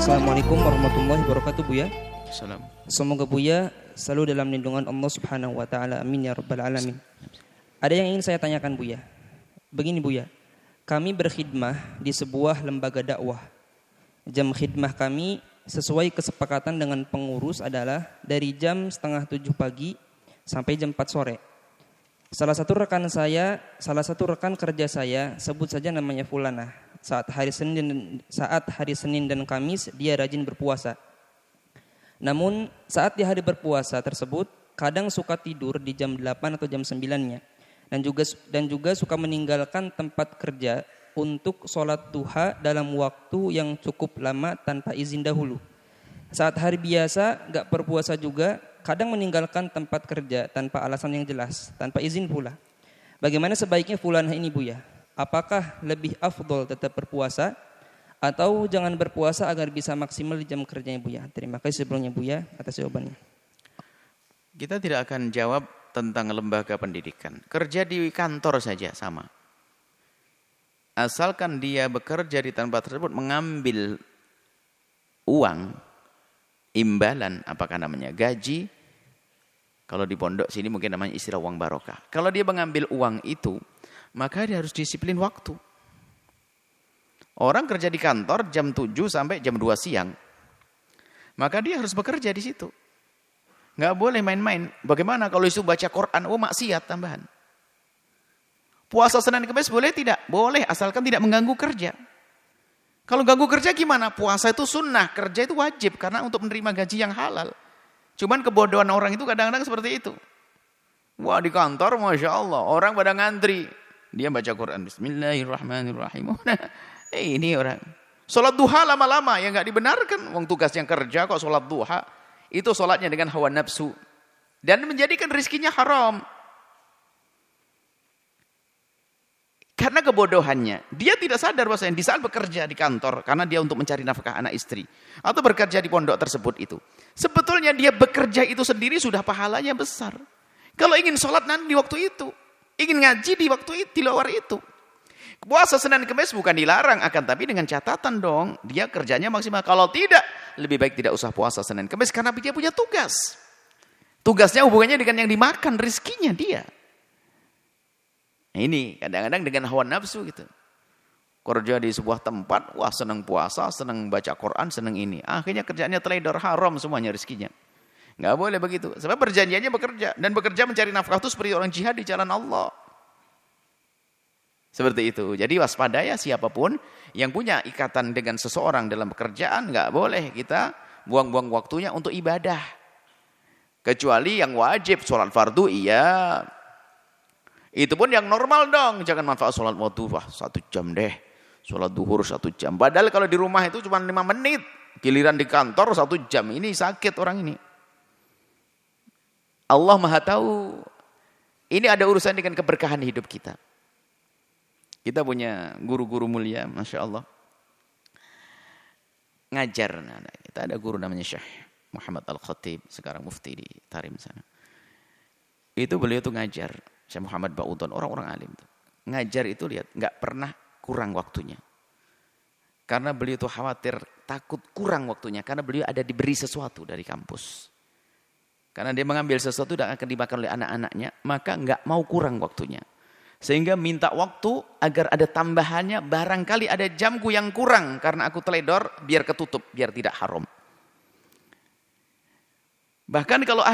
Assalamualaikum warahmatullahi wabarakatuh, Buya. Salam. Semoga Buya selalu dalam lindungan Allah Subhanahu wa taala. Amin ya rabbal alamin. Ada yang ingin saya tanyakan, Buya. Begini, Buya. Kami berkhidmah di sebuah lembaga dakwah. Jam khidmah kami sesuai kesepakatan dengan pengurus adalah dari jam 6:30 pagi sampai jam 4 sore. Salah satu rekan kerja saya, sebut saja namanya Fulana. Saat hari Senin dan Kamis dia rajin berpuasa. Namun saat di hari berpuasa tersebut kadang suka tidur di jam 8 atau jam 9-nya. Dan juga suka meninggalkan tempat kerja untuk sholat duha dalam waktu yang cukup lama tanpa izin dahulu. Saat hari biasa gak berpuasa juga kadang meninggalkan tempat kerja tanpa alasan yang jelas, tanpa izin pula. Bagaimana sebaiknya Fulanah ini, Buya? Apakah lebih afdol tetap berpuasa atau jangan berpuasa agar bisa maksimal di jam kerjanya, Buya? Terima kasih sebelumnya, Buya, atas jawabannya. Kita tidak akan jawab tentang lembaga pendidikan. Kerja di kantor saja sama. Asalkan dia bekerja di tempat tersebut mengambil uang, imbalan, apakah namanya gaji. Kalau di pondok sini mungkin namanya istilah uang barokah. Kalau dia mengambil uang itu, maka dia harus disiplin waktu. Orang kerja di kantor jam 7 sampai jam 2 siang. Maka dia harus bekerja di situ. Nggak boleh main-main. Bagaimana kalau isu baca Quran? Oh, maksiat tambahan. Puasa Senin Kamis boleh tidak? Boleh, asalkan tidak mengganggu kerja. Kalau ganggu kerja gimana? Puasa itu sunnah, kerja itu wajib. Karena untuk menerima gaji yang halal. Cuman kebodohan orang itu kadang-kadang seperti itu. Wah, di kantor Masya Allah, orang pada ngantri. Dia baca Quran, Bismillahirrahmanirrahim. Ini orang. Sholat duha lama-lama, yang gak dibenarkan. Wong tugas yang kerja kok sholat duha. Itu sholatnya dengan hawa nafsu. Dan menjadikan rizkinya haram. Karena kebodohannya. Dia tidak sadar bahwasanya di saat bekerja di kantor. Karena dia untuk mencari nafkah anak istri. Atau bekerja di pondok tersebut itu. Sebetulnya dia bekerja itu sendiri sudah pahalanya besar. Kalau ingin sholat nanti di waktu itu. Ingin ngaji di waktu itu, di luar itu. Puasa Senin Kamis bukan dilarang. Akan tapi dengan catatan dong. Dia kerjanya maksimal. Kalau tidak, lebih baik tidak usah puasa Senin Kamis. Karena dia punya tugas. Tugasnya hubungannya dengan yang dimakan, rizkinya dia. Nah, ini kadang-kadang dengan hawa nafsu gitu. Kerja di sebuah tempat, wah senang puasa, senang baca Quran, senang ini. Akhirnya kerjaannya trader, haram semuanya rizkinya. Nggak boleh begitu. Sebab perjanjiannya bekerja. Dan bekerja mencari nafkah itu seperti orang jihad di jalan Allah. Seperti itu. Jadi waspada ya siapapun yang punya ikatan dengan seseorang dalam pekerjaan. Nggak boleh kita buang-buang waktunya untuk ibadah. Kecuali yang wajib, sholat fardu iya. Itu pun yang normal dong. Jangan manfaat sholat waktu, wah 1 jam deh. Sholat duhur 1 jam. Padahal kalau di rumah itu cuma 5 menit. Giliran di kantor 1 jam. Ini sakit orang ini. Allah Maha tahu. Ini ada urusan dengan keberkahan hidup kita. Kita punya guru-guru mulia, Masya Allah. Ngajar. Nah, kita ada guru namanya Syekh Muhammad Al-Khatib. Sekarang mufti di Tarim sana. Itu beliau tuh ngajar. Syekh Muhammad Ba'udhan, orang-orang alim. Ngajar itu lihat, nggak pernah kurang waktunya. Karena beliau tuh khawatir, takut kurang waktunya. Karena beliau ada diberi sesuatu dari kampus. Karena dia mengambil sesuatu dan akan dimakan oleh anak-anaknya, maka nggak mau kurang waktunya. Sehingga minta waktu agar ada tambahannya, barangkali ada jamku yang kurang. Karena aku teledor, biar ketutup, biar tidak haram. Bahkan kalau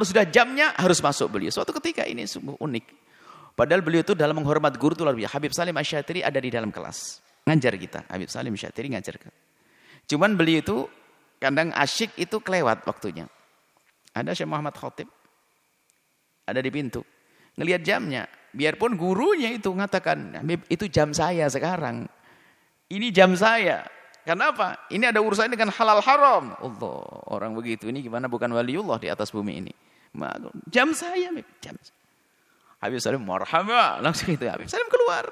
sudah jamnya harus masuk beliau. Suatu ketika ini sungguh unik. Padahal beliau itu dalam menghormat guru itu luar biasa. Habib Salim Asy-Syatiri ada di dalam kelas. Ngajar kita. Habib Salim Asy-Syatiri ngajar kita. Cuman beliau itu kadang asyik itu kelewat waktunya. Ada Syekh Muhammad Khatib. Ada di pintu. Ngelihat jamnya. Biarpun gurunya itu mengatakan, Habib itu jam saya sekarang. Ini jam saya. Kenapa? Ini ada urusan dengan halal haram. Allah, orang begitu ini gimana bukan waliullah di atas bumi ini. Jam saya, jam. Habib Salim marhaba, langsung itu Habib Salim keluar.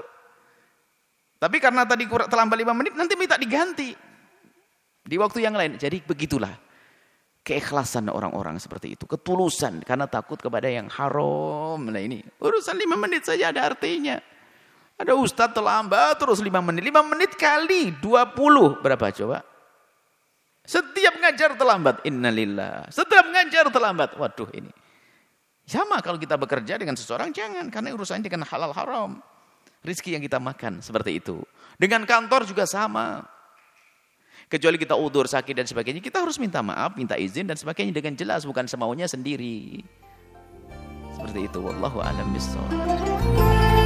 Tapi karena tadi terlambat 5 menit, nanti minta diganti di waktu yang lain. Jadi begitulah keikhlasan orang-orang seperti itu, ketulusan karena takut kepada yang haram. Nah ini urusan 5 menit saja ada artinya. Ada ustadz terlambat terus 5 menit. 5 menit kali 20 berapa coba? Setiap ngajar terlambat, innalillah. Setiap ngajar terlambat, waduh ini. Sama kalau kita bekerja dengan seseorang, jangan. Karena urusannya dengan halal haram. Rizki yang kita makan, seperti itu. Dengan kantor juga sama. Kecuali kita udur, sakit dan sebagainya, kita harus minta maaf, minta izin dan sebagainya dengan jelas, bukan semaunya sendiri. Seperti itu. Wallahu a'lam bishawab.